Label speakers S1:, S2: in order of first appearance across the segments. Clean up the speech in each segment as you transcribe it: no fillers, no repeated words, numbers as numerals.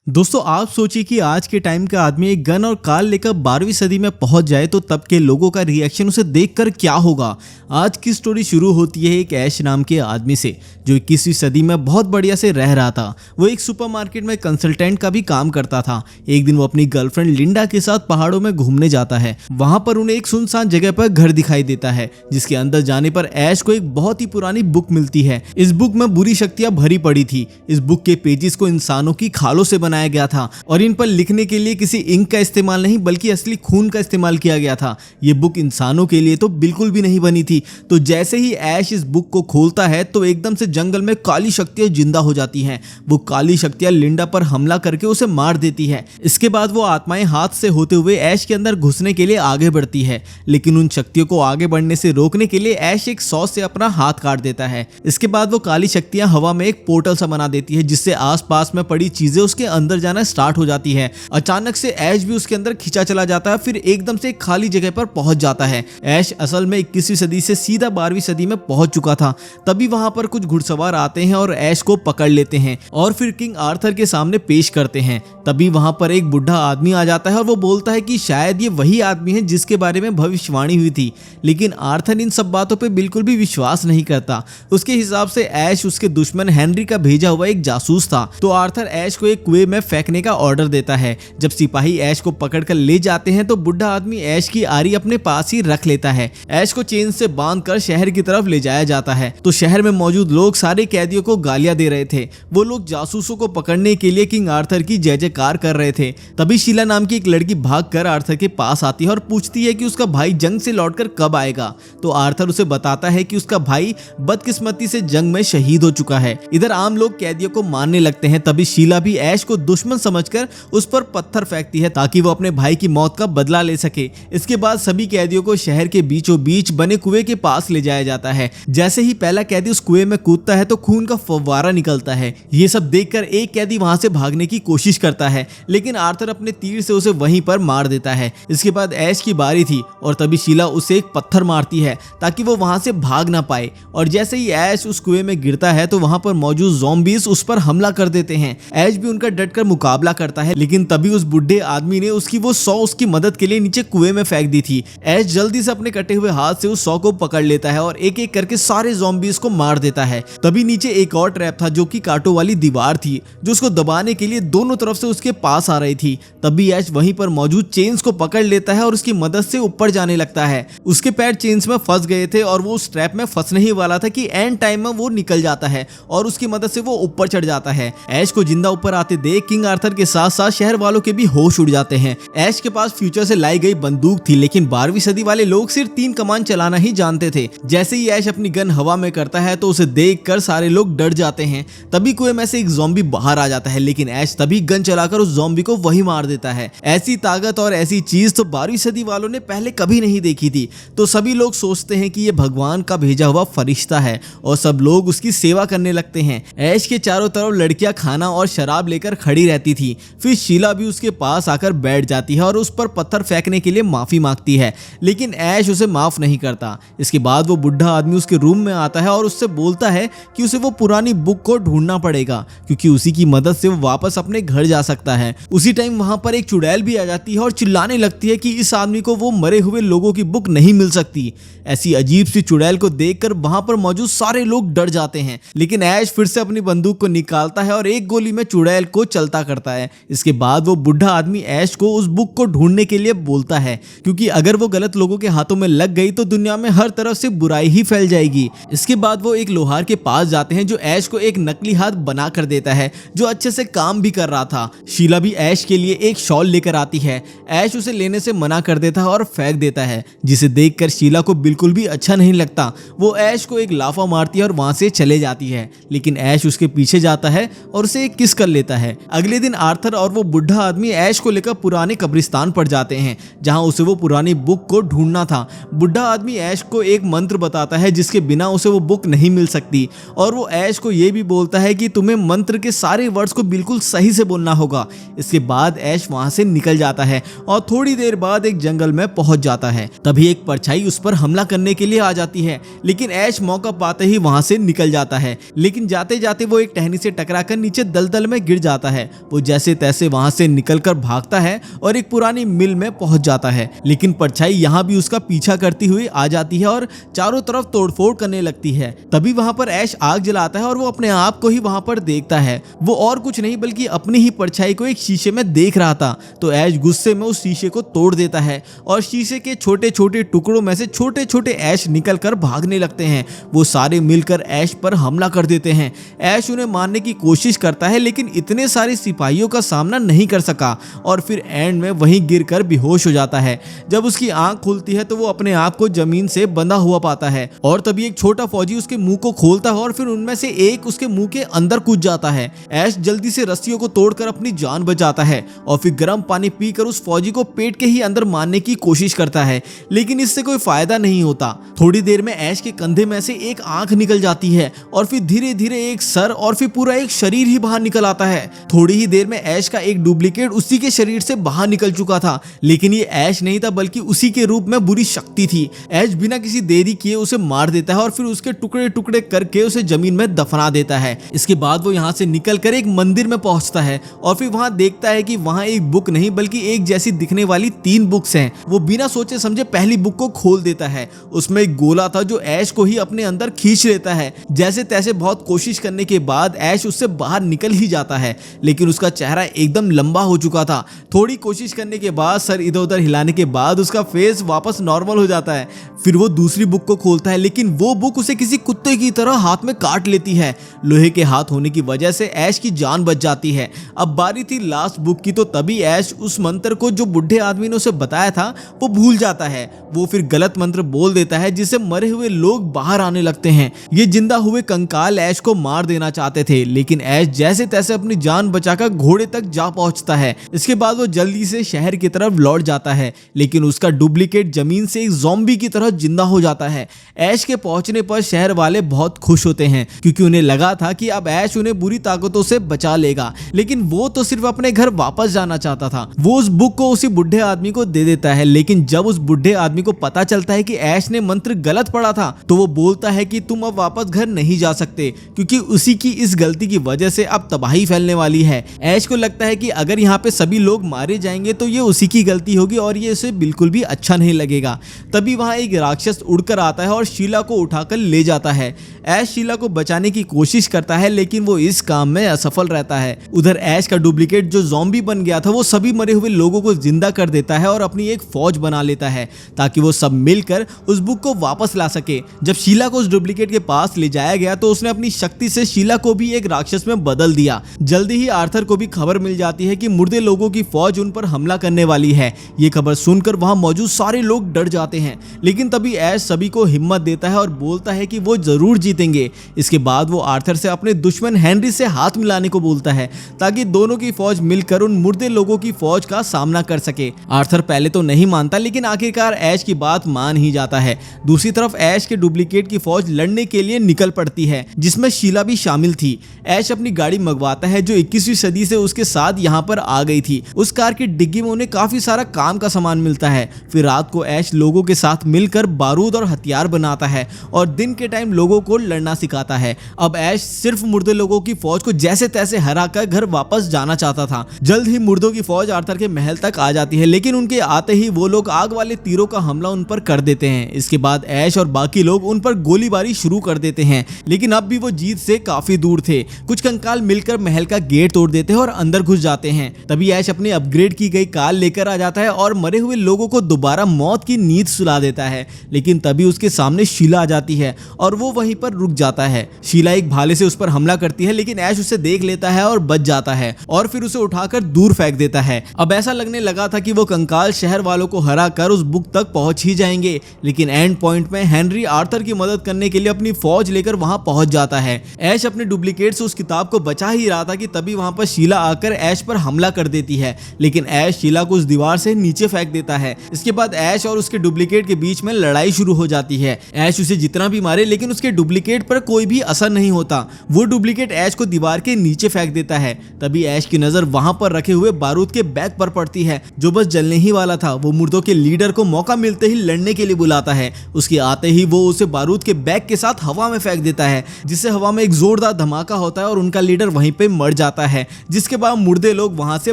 S1: दोस्तों आप सोचिए कि आज के टाइम का आदमी एक गन और कार लेकर 12वीं सदी में पहुंच जाए तो तब के लोगों का रिएक्शन उसे देखकर क्या होगा। आज की स्टोरी शुरू होती है एक ऐश नाम के आदमी से जो 21वीं सदी में बहुत बढ़िया से रह रहा था। वो एक सुपरमार्केट में कंसल्टेंट का भी काम करता था। एक दिन वो अपनी गर्लफ्रेंड लिंडा के साथ पहाड़ों में घूमने जाता है। वहां पर उन्हें एक सुनसान जगह पर घर दिखाई देता है जिसके अंदर जाने पर ऐश को एक बहुत ही पुरानी बुक मिलती है। इस बुक में बुरी शक्तियां भरी पड़ी थी। इस बुक के पेजेस को इंसानों की खालों से बनाया गया था और इन पर लिखने के लिए किसी इंक का इस्तेमाल नहीं बल्कि असली खून का इस्तेमाल किया गया था। ये बुक इंसानों के लिए तो बिल्कुल भी नहीं बनी थी। तो जैसे ही ऐश इस बुक को खोलता है तो एकदम से जंगल में काली शक्तियां जिंदा हो जाती हैं। वो काली शक्तियां लिंडा पर हमला करके उसे मार देती है। इसके बाद वो आत्माएं हाथ से होते हुए ऐश के अंदर घुसने के लिए आगे बढ़ती है, लेकिन उन शक्तियों को आगे बढ़ने से रोकने के लिए ऐश एक सॉ से अपना हाथ काट देता है। इसके बाद वो काली शक्तियां हवा में एक पोर्टल सा बना देती है जिससे आसपास में पड़ी चीजें उसके अंदर जाना स्टार्ट हो जाती है। अचानक से ऐश भी उसके अंदर खींचा चला जाता है, फिर एकदम से एक खाली जगह पर पहुंच जाता है। ऐश असल में 21वीं सदी से सीधा 12वीं सदी में पहुंच चुका था। तभी वहां पर कुछ घुड़सवार आते हैं और ऐश को पकड़ लेते हैं और फिर किंग आर्थर के सामने पेश करते हैं। तभी वहां पर एक बुढ़ा आदमी आ जाता है और वो बोलता है कि शायद ये वही आदमी है जिसके बारे में भविष्यवाणी हुई थी, लेकिन आर्थर इन सब बातों पे बिल्कुल भी विश्वास नहीं करता। उसके हिसाब से ऐश उसके दुश्मन हेनरी का भेजा हुआ एक जासूस था। तो आर्थर ऐश को एक कुएं में फेंकने का ऑर्डर देता है। जब सिपाही ऐश को पकड़कर ले जाते हैं तो बुढ़ा आदमी ऐश की आरी अपने पास ही रख लेता है। ऐश को चेन से बांधकर शहर की तरफ ले जाया जाता है। तो शहर में मौजूद लोग सारे कैदियों को गालियां दे रहे थे। वो लोग जासूसों को पकड़ने के लिए किंग आर्थर की जय जयकार कर रहे थे। तभी शीला नाम की एक लड़की भागकर आर्थर के पास आती है और पूछती है कि उसका भाई जंग से लौटकर कब आएगा। तो आर्थर उसे बताता है कि उसका भाई बदकिस्मती से जंग में शहीद हो चुका है। इधर आम लोग कैदियों को मारने लगते हैं। तभी शीला भी ऐश को दुश्मन समझकर उस पर पत्थर फेंकती है ताकि वो अपने भाई की मौत का बदला ले सके। इसके बाद सभी कैदियों को शहर के बीचों बीच बने कुएं के पास ले जाया जाता है। जैसे ही पहला कैदी उस कुएं में कूदता है तो खून का फव्वारा निकलता है। ये सब देखकर एक कैदी वहां से भागने की कोशिश करता है, लेकिन आर्थर अपने तीर से उसे वहीं पर मार देता है। इसके बाद ऐश की बारी थी और तभी शीला उसे एक पत्थर मारती है ताकि वो वहां से भाग ना पाए। और जैसे ही ऐश उस कुएं में गिरता है तो वहां पर मौजूद ज़ॉम्बीज़ उस पर हमला कर देते हैं। ऐश भी उनका डटकर मुकाबला करता है, लेकिन तभी उस बुढ़े आदमी ने उसकी वो सॉ उसकी मदद के लिए नीचे कुएं में फेंक दी थी। ऐश जल्दी से अपने कटे हुए हाथ से उस सॉ को पकड़ लेता है और एक एक करके सारे ज़ॉम्बीज़ को मार देता है। तभी नीचे एक और ट्रैप था जो कि कांटों वाली दीवार थी जो उसको दबाने के लिए दोनों तरफ से उसके पास आ रही थी। तभी ऐश वहीं पर मौजूद चेन्स को पकड़ लेता है और उसकी मदद से ऊपर जाने लगता है। उसके पैर चेन्स में फंस गए थे और वो उस ट्रैप में फंसने ही वाला था कि एंड टाइम में वो निकल जाता है और उसकी मदद से वो ऊपर चढ़ जाता है। ऐश को जिंदा ऊपर आते देख किंग आर्थर के साथ साथ शहर वालों के भी होश उड़ जाते हैं। ऐश के पास फ्यूचर से लाई गई बंदूक थी, लेकिन 12वीं सदी वाले लोग सिर्फ 3 कमान चलाना ही जानते थे। जैसे ही ऐश अपनी गन हवा में करता है तो उसे देखकर सारे लोग डर जाते हैं। तभी कुएं में से एक ज़ॉम्बी बाहर आ जाता है, लेकिन ऐश तभी गन चलाकर उस ज़ॉम्बी को वही मार देता है। ऐसी ताकत और ऐसी चीज तो 12वीं सदी वालों ने पहले कभी नहीं देखी थी। तो सभी लोग सोचते हैं कि ये भगवान का भेजा हुआ फरिश्ता है और सब लोग उसकी सेवा करने लगते हैं। ऐश के चारों तरफ लड़कियां खाना और शराब लेकर खड़ी रहती थी। फिर शीला भी उसके पास आकर बैठ जाती है और उस पर पत्थर फेंकने के लिए माफी मांगती है, लेकिन ऐश उसे माफ नहीं करता। इसके बाद वो बुढ़ा आदमी उसके रूम में आता है और उससे बोलता है कि उसे वो पुरानी बुक को ढूंढना पड़ेगा क्योंकि उसी की मदद से वो वापस अपने घर जा सकता है। उसी टाइम वहां पर एक चुड़ैल भी आ जाती है और चिल्लाने लगती है कि इस आदमी को वो मरे हुए लोगों की बुक नहीं मिल सकती। ऐसी अजीब सी चुड़ैल को देखकर वहां पर मौजूद सारे लोग डर जाते हैं, लेकिन ऐश फिर से अपनी बंदूक को निकालता है और एक गोली में चुड़ैल को चलता करता है। इसके बाद वो बुढ़ा आदमी ऐश को उस बुक को ढूंढने के लिए बोलता है क्योंकि अगर वो गलत लोगों के हाथों में लग गई तो दुनिया में हर तरफ से बुराई ही फैल जाएगी। इसके बाद वो एक लोहार के पास जाते हैं जो ऐश को एक नकली हाथ बना कर देता है जो अच्छे से काम भी कर रहा था। शीला भी ऐश के लिए एक शॉल लेकर आती है। ऐश उसे लेने से मना कर देता है और फेंक देता है, जिसे देखकर शीला को बिल्कुल भी अच्छा नहीं लगता। वो ऐश को एक लाफा मारती है और वहां से चले जाती है, लेकिन ऐश उसके पीछे जाता है और उसे एक किस कर लेता है। अगले दिन आर्थर और वो बुढ़ा आदमी ऐश को लेकर पुराने कब्रिस्तान पर जाते हैं जहां उसे वो पुरानी बुक को ढूंढना था। बुढ़ा आदमी ऐश को एक मंत्र बताता है जिसके बिना उसे वो बुक नहीं मिल सकती और वो ऐश को ये भी बोलता है कि तुम्हें मंत्र के सारे वर्ड्स को बिल्कुल सही से बोलना होगा। इसके बाद ऐश वहां से निकल जाता है और थोड़ी देर बाद एक जंगल में पहुंच जाता है। तभी एक परछाई उस पर हमला करने के लिए आ जाती है, लेकिन ऐश मौका पाते ही वहां से निकल जाता है। लेकिन जाते जाते वो एक टहनी से टकराकर नीचे दलदल में गिर जाता है। वो जैसे तैसे वहां से निकलकर भागता है और एक पुरानी मिल में पहुंच जाता है, लेकिन परछाई यहाँ भी उसका पीछा करती हुई आ जाती है और चारों तरफ तोड़फोड़ करने लगती है। तभी वहां पर ऐश आग जलाता है और वो अपने आप को ही वहां पर देखता है। वो और कुछ नहीं बल्कि अपनी ही परछाई को एक शीशे में देख रहा था। तो ऐश गुस्से में उस शीशे को तोड़ देता है और शीशे के छोटे छोटे टुकड़ों में से छोटे छोटे ऐश निकलकर भागने लगते हैं। वो सारे मिलकर ऐश पर हमला कर देते हैं। ऐश उन्हें मारने की कोशिश करता है, लेकिन इतने सारे सिपाहियों का सामना नहीं कर सका और फिर एंड में वहीं गिरकर बेहोश हो जाता है। जब उसकी आंख खुलती है तो वो अपने आप को जमीन से बंधा हुआ पाता है और तभी एक छोटा फौजी उसके मुंह को खोलता है और फिर उनमें से एक उसके मुंह के अंदर कूद जाता है। ऐश जल्दी से रस्सियों को तोड़कर अपनी जान बचाता है और फिर गर्म पानी पीकर उस फौजी को पेट के ही अंदर मारने की कोशिश करता है, लेकिन इससे कोई फायदा नहीं होता। थोड़ी देर में ऐश के कंधे में से एक आंख निकल जाती है और फिर धीरे धीरे एक सर और फिर पूरा एक शरीर ही बाहर निकल आता है। थोड़ी ही देर में ऐश का एक डुप्लीकेट उसी के शरीर से बाहर निकल चुका था, लेकिन ये ऐश नहीं था बल्कि उसी के रूप में बुरी शक्ति थी। ऐश बिना किसी देरी किए उसे मार देता है और फिर उसके टुकड़े टुकड़े करके उसे जमीन में दफना देता है। इसके बाद वो यहाँ से निकलकर एक मंदिर में पहुंचता है और फिर वहां देखता है कि वहां एक बुक नहीं बल्कि एक जैसी दिखने वाली 3 बुक्स हैं। वो बिना सोचे समझे पहली बुक को खोल देता है। उसमें एक गोला था जो ऐश को ही अपने अंदर खींच लेता है। जैसे तैसे बहुत कोशिश करने के बाद ऐश उससे बाहर निकल ही जाता है, लेकिन उसका चेहरा एकदम लंबा हो चुका था। थोड़ी कोशिश करने के बाद, सर इधर उधर हिलाने के बाद उसका फेस वापस नॉर्मल हो जाता है। फिर वो दूसरी बुक को खोलता है, लेकिन वो बुक उसे किसी कुत्ते की तरह हाथ में काट लेती है। लोहे के हाथ होने की वजह से ऐश की जान बच जाती है। अब बारी थी लास्ट बुक की, तो तभी ऐश उस मंत्र को जो बुढ़े आदमी ने उसे बताया था वो भूल जाता है। वो फिर गलत मंत्र बोल देता है जिससे मरे हुए लोग बाहर आने लगते हैं। ये जिंदा हुए कंकाल ऐश को मार देना चाहते थे, लेकिन ऐश जैसे तैसे अपनी जान बचाकर घोड़े तक जा पहुंचता है। इसके बाद वो जल्दी से शहर की तरफ लौट जाता है, लेकिन उसका डुप्लीकेट जमीन से एक ज़ॉम्बी की तरह जिंदा हो जाता है। ऐश के पहुंचने पर शहर वाले बहुत खुश होते हैं क्योंकि उन्हें लगा था कि अब ऐश उन्हें बुरी ताकतों से बचा लेगा, लेकिन वो तो सिर्फ अपने घर वापस जाना चाहता था। वो उस बुक को उसी बुढ़े आदमी को दे देता है, लेकिन जब उस बुढ़े आदमी को पता चलता है कि ऐश ने मंत्र गलत पढ़ा था तो वो बोलता है कि तुम अब वापस घर नहीं जा सकते क्योंकि उसी की इस गलती की वजह से अब तबाही फैलने वाली है। ऐश को लगता है कि अगर यहाँ पे सभी लोग मारे जाएंगे तो ये उसी की गलती होगी और ये उसे बिल्कुल भी अच्छा नहीं लगेगा। तभी वहाँ एक राक्षस उड़कर आता है और शीला को उठाकर ले जाता है। ऐश शीला को बचाने की कोशिश करता है, लेकिन वो इस काम में असफल रहता है। उधर ऐश का डुप्लीकेट जो ज़ॉम्बी बन गया था वो सभी मरे हुए लोगों को जिंदा कर देता है और अपनी एक फौज बना लेता है ताकि वो सब मिलकर उस बुक को वापस ला सके। जब शीला को उस डुप्लीकेट के पास ले जाया गया तो उसने अपनी शक्ति से शीला को भी एक राक्षस में बदल दिया। जल्दी ही आर्थर को भी खबर मिल जाती है कि मुर्दे लोगों की फौज उन पर हमला करने वाली है। ये खबर सुनकर वहां मौजूद सारे लोग डर जाते हैं, लेकिन तभी ऐश सभी को हिम्मत देता है और बोलता है कि वो जरूर जीतेंगे। इसके बाद वो आर्थर से अपने दुश्मन हेनरी से हाथ मिलाने को बोलता है ताकि दोनों की फौज मिलकर उन मुर्दे लोगों की फौज का सामना कर सके। आर्थर पहले तो नहीं मानता, लेकिन आखिरकार ऐश की बात मान ही जाता है। दूसरी तरफ ऐश के डुप्लीकेट की फौज लड़ने के लिए निकल पड़ती है, जिसमें शीला भी शामिल थी। ऐश अपनी गाड़ी मंगवाता है जो 21वीं सदी से उसके साथ यहाँ पर आ गई थी। उस कार की डिग्गी में उन्हें काफी सारा काम का सामान मिलता है। फिर रात को ऐश लोगों के साथ मिलकर बारूद और हथियार बनाता है और दिन के टाइम लोगों को लड़ना सिखाता है। अब ऐश सिर्फ मुर्दे लोगों की फौज को जैसे तैसे हराकर घर वापस जाना चाहता था। जल्द ही मुर्दों की फौज आर्थर के महल तक आ जाती है, लेकिन उनके आते ही वो लोग आग वाले तीरों का हमला उन पर कर देते हैं। इसके बाद ऐश और बाकी लोग उन पर गोलीबारी शुरू कर देते हैं, लेकिन अब भी वो जीत से काफी दूर थे। कुछ कंकाल मिलकर महल का गेट तोड़ देते हैं और अंदर घुस जाते हैं। तभी ऐश अपनी अपग्रेड की गई कार लेकर आ जाता है और मरे हुए लोगों को दोबारा मौत की नींद सुला देता है, लेकिन तभी उसके सामने शीला आ जाती है और वो वहीं पर रुक जाता है। शीला एक भाले से उस पर हमला करती है, लेकिन ऐश उसे देख लेता है और बच जाता है और फिर उसे उठाकर दूर फेंक देता है। अब ऐसा लगने लगा था कि वो कंकाल शहर वालों को हरा कर उस बुक तक पहुंच ही जाएंगे, लेकिन एंड पॉइंट में हेनरी आर्थर की मदद करने के लिए अपनी फौज लेकर वहां पहुंच जाता है। ऐश अपने डुप्लीकेट से उस किताब को बचा ही रहा था कि तभी वहां पर शीला आकर ऐश पर हमला कर देती है, लेकिन ऐश शीला को उस दीवार से नीचे फेंक देता है। इसके बाद ऐश और उसके डुप्लीकेट के बीच में लड़ाई शुरू हो जाती है। ऐश उसे जितना भी मारे लेकिन उसके डुप्लीकेट पर कोई भी असर नहीं होता। वो डुप्लीकेट ऐश को दीवार के नीचे फेंक देता है। तभी ऐश की नजर वहां पर रखे हुए बारूद के बैग पर पड़ती है जो बस जलने ही वाला था। वो मुर्दों के लीडर को मौका मिलते ही लड़ने के लिए बुलाता है। उसके आते ही वो उसे बारूद के बैग के साथ हवा में फेंक देता है, जिससे हवा में एक जोरदार धमाका होता है और उनका लीडर वहीं पे मर जाता जाता है, जिसके बाद मुर्दे लोग वहां से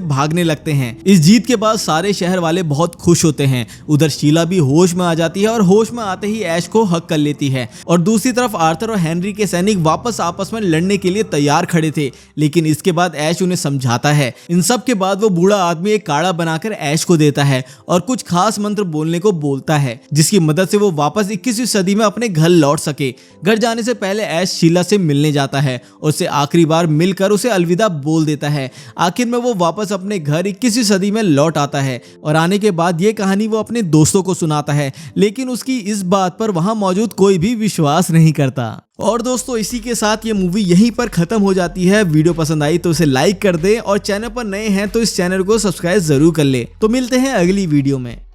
S1: भागने लगते हैं। इस जीत के बाद सारे शहर वाले बहुत खुश होते हैं। उधर शीला भी होश में आ जाती है और होश में आते ही ऐश को हक कर लेती है। और दूसरी तरफ आर्थर और हेनरी के सैनिक वापस आपस में लड़ने के लिए तैयार खड़े थे, लेकिन इसके बाद ऐश उन्हें समझाता है। इन सब के बाद वो बूढ़ा आदमी एक काढ़ा बनाकर ऐश को देता है और कुछ खास मंत्र बोलने को बोलता है, जिसकी मदद से वो वापस 21वीं सदी में अपने घर लौट सके। घर जाने से पहले ऐश शीला से मिलने जाता है और उसे आखिरी बार मिलकर उसे अलविदा बोल देता है। आखिर में वो वापस अपने घर 21वीं सदी में लौट आता है और आने के बाद ये कहानी वो अपने दोस्तों को सुनाता है, लेकिन उसकी इस बात पर वहां मौजूद कोई भी विश्वास नहीं करता। और दोस्तों, इसी के साथ ये मूवी यहीं पर खत्म हो जाती है। वीडियो पसंद आई तो इसे लाइक कर दे और चैनल पर नए हैं तो इस चैनल को सब्सक्राइब जरूर कर ले। तो मिलते हैं अगली वीडियो में।